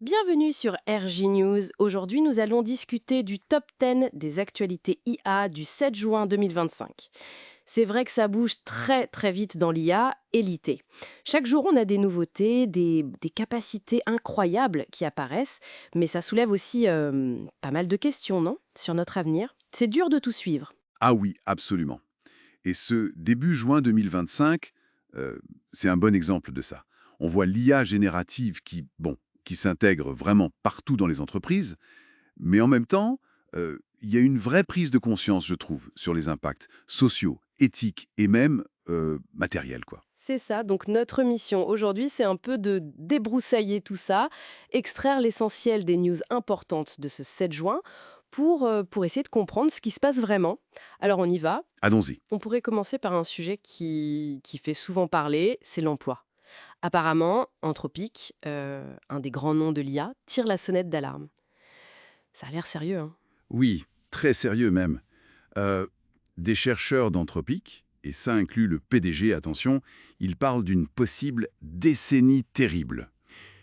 Bienvenue sur RJ News. Aujourd'hui, nous allons discuter du top 10 des actualités IA du 7 juin 2025. C'est vrai que ça bouge très très vite dans l'IA et l'IT. Chaque jour, on a des nouveautés, des capacités incroyables qui apparaissent, mais ça soulève aussi pas mal de questions, non? Sur notre avenir. C'est dur de tout suivre. Ah oui, absolument. Et ce début juin 2025, c'est un bon exemple de ça. On voit l'IA générative qui s'intègre vraiment partout dans les entreprises, mais en même temps, il y a une vraie prise de conscience, je trouve, sur les impacts sociaux, éthiques et même matériels, quoi. C'est ça, donc notre mission aujourd'hui, c'est un peu de débroussailler tout ça, extraire l'essentiel des news importantes de ce 7 juin pour essayer de comprendre ce qui se passe vraiment. Alors on y va. Allons-y. On pourrait commencer par un sujet qui fait souvent parler, c'est l'emploi. Apparemment, Anthropic, un des grands noms de l'IA, tire la sonnette d'alarme. Ça a l'air sérieux, hein? Oui, très sérieux même. Euh, des chercheurs d'Anthropic, et ça inclut le PDG, attention, ils parlent d'une possible décennie terrible.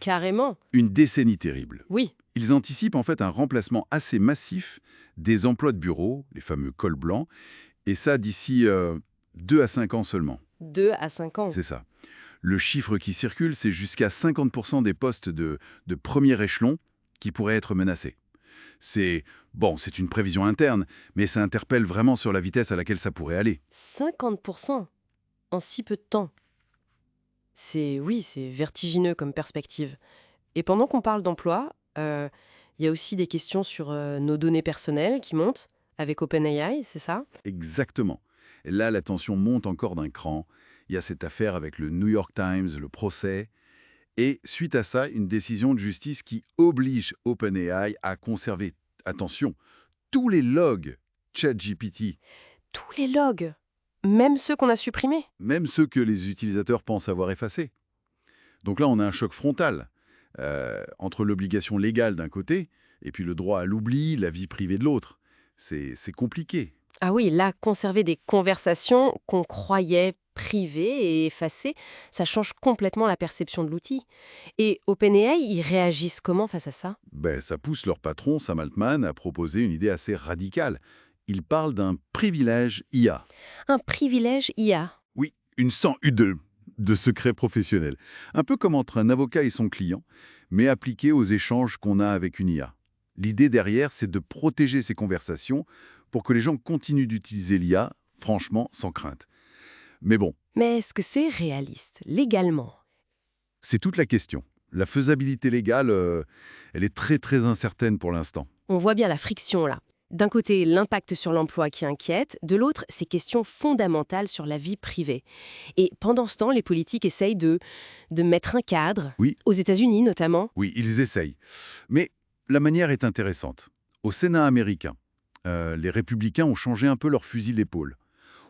Carrément, Une décennie terrible. oui. Ils anticipent en fait un remplacement assez massif des emplois de bureau, les fameux cols blancs, et ça d'ici 2 à 5 ans seulement. 2 à 5 ans. C'est ça. Le chiffre qui circule, c'est jusqu'à 50% des postes de premier échelon qui pourraient être menacés. C'est c'est une prévision interne, mais ça interpelle vraiment sur la vitesse à laquelle ça pourrait aller. 50% en si peu de temps. Oui, c'est vertigineux comme perspective. Et pendant qu'on parle d'emploi, il y a aussi des questions sur nos données personnelles qui montent avec OpenAI, c'est ça? Exactement. Et là, la tension monte encore d'un cran. Il y a cette affaire avec le New York Times, le procès. Et suite à ça, une décision de justice qui oblige OpenAI à conserver, attention, tous les logs ChatGPT, Tous les logs, même ceux qu'on a supprimés. même ceux que les utilisateurs pensent avoir effacés. Donc là, on a un choc frontal entre l'obligation légale d'un côté et puis le droit à l'oubli, la vie privée de l'autre. C'est compliqué. Ah oui, là, conserver des conversations qu'on croyait privées et effacées, ça change complètement la perception de l'outil. Et OpenAI, ils réagissent comment face à ça? Ben, ça pousse leur patron, Sam Altman, à proposer une idée assez radicale. Il parle d'un privilège IA. Un privilège IA. Oui, une sans U de secret professionnel. Un peu comme entre un avocat et son client, mais appliqué aux échanges qu'on a avec une IA. L'idée derrière, c'est de protéger ces conversations pour que les gens continuent d'utiliser l'IA, franchement, sans crainte. Mais bon, Mais est-ce que c'est réaliste, légalement? c'est toute la question. La faisabilité légale, elle est très très incertaine pour l'instant. On voit bien la friction là. D'un côté, l'impact sur l'emploi qui inquiète, de l'autre, ces questions fondamentales sur la vie privée. Et pendant ce temps, les politiques essayent de mettre un cadre, Oui, aux États-Unis notamment. oui, ils essayent. Mais la manière est intéressante. Au Sénat américain, les républicains ont changé un peu leur fusil d'épaule.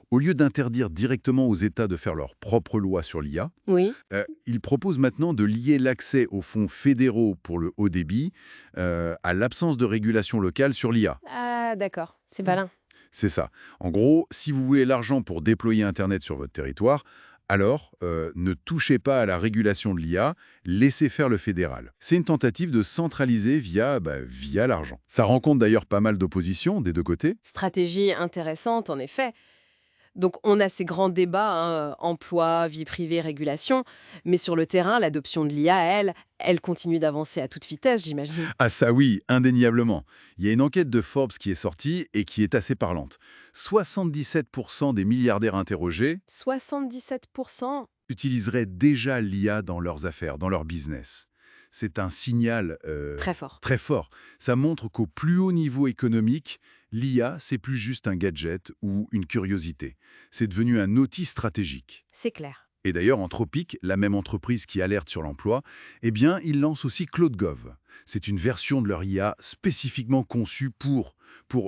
Au lieu d'interdire directement aux États de faire leur propre loi sur l'IA, Oui. ils proposent maintenant de lier l'accès aux fonds fédéraux pour le haut débit à l'absence de régulation locale sur l'IA. Ah, d'accord, c'est malin. C'est ça. En gros, si vous voulez l'argent pour déployer Internet sur votre territoire, alors ne touchez pas à la régulation de l'IA, laissez faire le fédéral. C'est une tentative de centraliser via l'argent. Ça rencontre d'ailleurs pas mal d'opposition des deux côtés. Stratégie intéressante, en effet. Donc on a ces grands débats, hein, emploi, vie privée, régulation, mais sur le terrain, l'adoption de l'IA, elle continue d'avancer à toute vitesse, j'imagine. Ah ça oui, indéniablement. Il y a une enquête de Forbes qui est sortie et qui est assez parlante. 77% des milliardaires interrogés 77%. utiliseraient déjà l'IA dans leurs affaires, dans leur business. C'est un signal Très fort. très fort. Ça montre qu'au plus haut niveau économique, l'IA, c'est plus juste un gadget ou une curiosité. C'est devenu un outil stratégique. C'est clair. Et d'ailleurs, Anthropic, la même entreprise qui alerte sur l'emploi, eh bien, ils lancent aussi CloudGov. C'est une version de leur IA spécifiquement conçue pour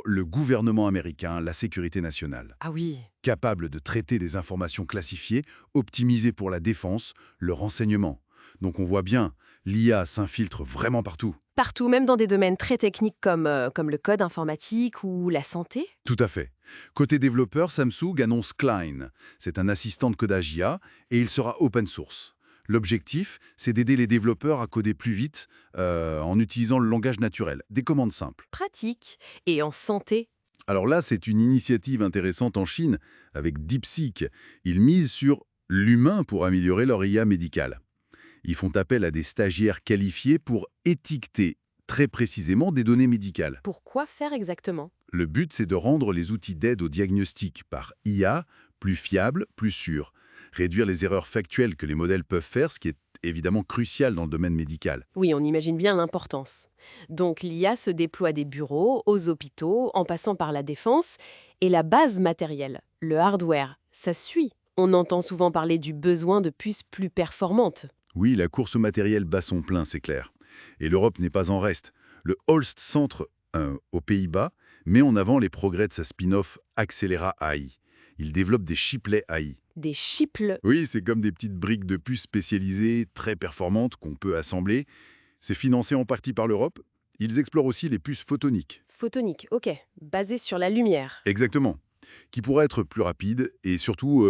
le gouvernement américain, la sécurité nationale. Ah oui. Capable de traiter des informations classifiées, optimisées pour la défense, le renseignement. Donc on voit bien, l'IA s'infiltre vraiment partout. Partout, même dans des domaines très techniques comme le code informatique ou la santé. Tout à fait. Côté développeur, Samsung annonce Klein. C'est un assistant de codage IA et il sera open source. L'objectif, c'est d'aider les développeurs à coder plus vite en utilisant le langage naturel, des commandes simples. Pratique. Et en santé? Alors là, c'est une initiative intéressante en Chine avec DeepSeek. Ils misent sur l'humain pour améliorer leur IA médicale. Ils font appel à des stagiaires qualifiés pour étiqueter très précisément des données médicales. Pourquoi faire exactement? Le but, c'est de rendre les outils d'aide au diagnostic par IA plus fiables, plus sûrs. Réduire les erreurs factuelles que les modèles peuvent faire, ce qui est évidemment crucial dans le domaine médical. Oui, on imagine bien l'importance. Donc l'IA se déploie des bureaux, aux hôpitaux, en passant par la défense, et la base matérielle, le hardware, ça suit. On entend souvent parler du besoin de puces plus performantes. Oui, la course au matériel bat son plein, c'est clair. Et l'Europe n'est pas en reste. Le Holst Centre, aux Pays-Bas, met en avant les progrès de sa spin-off Accelera AI. Il développe des chiplets AI. Des chiples Oui, c'est comme des petites briques de puces spécialisées, très performantes, qu'on peut assembler. C'est financé en partie par l'Europe. Ils explorent aussi les puces photoniques. photoniques, ok, basés sur la lumière. Exactement. Qui pourraient être plus rapides et surtout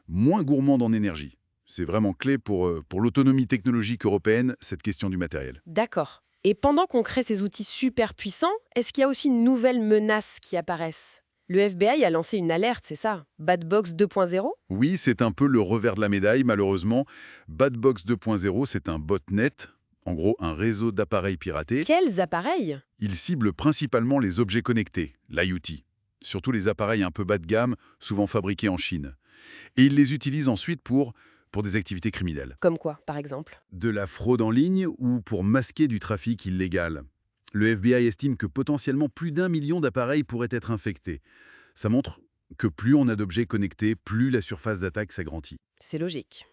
moins gourmandes en énergie. C'est vraiment clé pour l'autonomie technologique européenne, cette question du matériel. D'accord. Et pendant qu'on crée ces outils super puissants, est-ce qu'il y a aussi de nouvelles menaces qui apparaissent? Le FBI a lancé une alerte, c'est ça? Bad Box 2.0? Oui, c'est un peu le revers de la médaille, malheureusement. Badbox 2.0, c'est un botnet, en gros un réseau d'appareils piratés. Quels appareils? Il cible principalement les objets connectés, l'IoT. Surtout les appareils un peu bas de gamme, souvent fabriqués en Chine. Et il les utilise ensuite pour des activités criminelles. Comme quoi, par exemple? De la fraude en ligne ou pour masquer du trafic illégal. Le FBI estime que potentiellement plus d'1 million d'appareils pourraient être infectés. Ça montre que plus on a d'objets connectés, plus la surface d'attaque s'agrandit. C'est logique.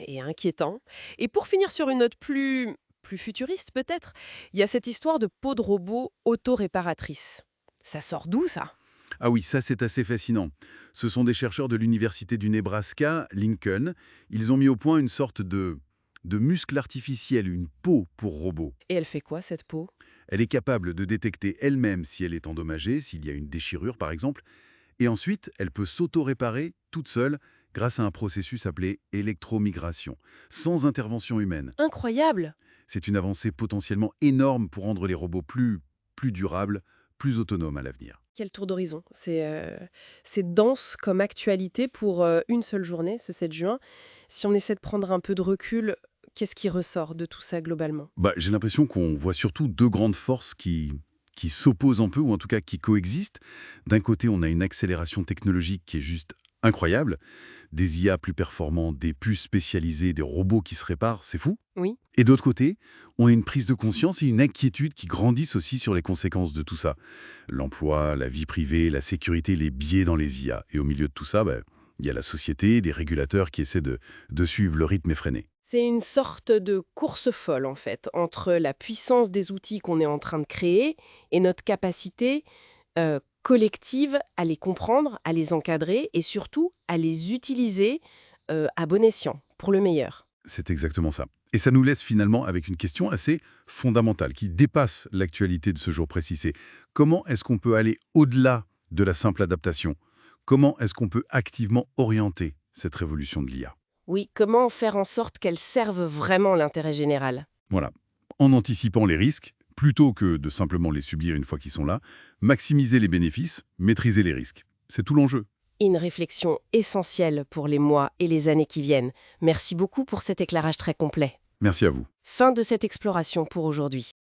Et inquiétant. Et pour finir sur une note plus futuriste peut-être, il y a cette histoire de peau de robot auto-réparatrice. Ça sort d'où ça? Ah oui, ça c'est assez fascinant. Ce sont des chercheurs de l'université du Nebraska, Lincoln. Ils ont mis au point une sorte de muscle artificiel, une peau pour robot. Et elle fait quoi cette peau? Elle est capable de détecter elle-même si elle est endommagée, s'il y a une déchirure par exemple, et ensuite elle peut s'auto-réparer toute seule grâce à un processus appelé électromigration, sans intervention humaine. Incroyable! C'est une avancée potentiellement énorme pour rendre les robots plus durables, plus autonomes à l'avenir. Quel tour d'horizon. C'est dense comme actualité pour une seule journée, ce 7 juin. Si on essaie de prendre un peu de recul, qu'est-ce qui ressort de tout ça globalement? J'ai l'impression qu'on voit surtout deux grandes forces qui s'opposent un peu, ou en tout cas qui coexistent. D'un côté, on a une accélération technologique qui est juste incroyable. Des IA plus performants, des puces spécialisées, des robots qui se réparent, c'est fou. Oui, Et d'autre côté, on a une prise de conscience et une inquiétude qui grandissent aussi sur les conséquences de tout ça. L'emploi, la vie privée, la sécurité, les biais dans les IA. Et au milieu de tout ça, il y a la société, des régulateurs qui essaient de suivre le rythme effréné. c'est une sorte de course folle en fait, entre la puissance des outils qu'on est en train de créer et notre capacité collective à les comprendre, à les encadrer et surtout à les utiliser à bon escient, pour le meilleur. C'est exactement ça. Et ça nous laisse finalement avec une question assez fondamentale qui dépasse l'actualité de ce jour précis. C'est comment est-ce qu'on peut aller au-delà de la simple adaptation? Comment est-ce qu'on peut activement orienter cette révolution de l'IA? Oui, comment faire en sorte qu'elles servent vraiment l'intérêt général? Voilà. En anticipant les risques, plutôt que de simplement les subir une fois qu'ils sont là, maximiser les bénéfices, maîtriser les risques. C'est tout l'enjeu. Une réflexion essentielle pour les mois et les années qui viennent. Merci beaucoup pour cet éclairage très complet. Merci à vous. Fin de cette exploration pour aujourd'hui.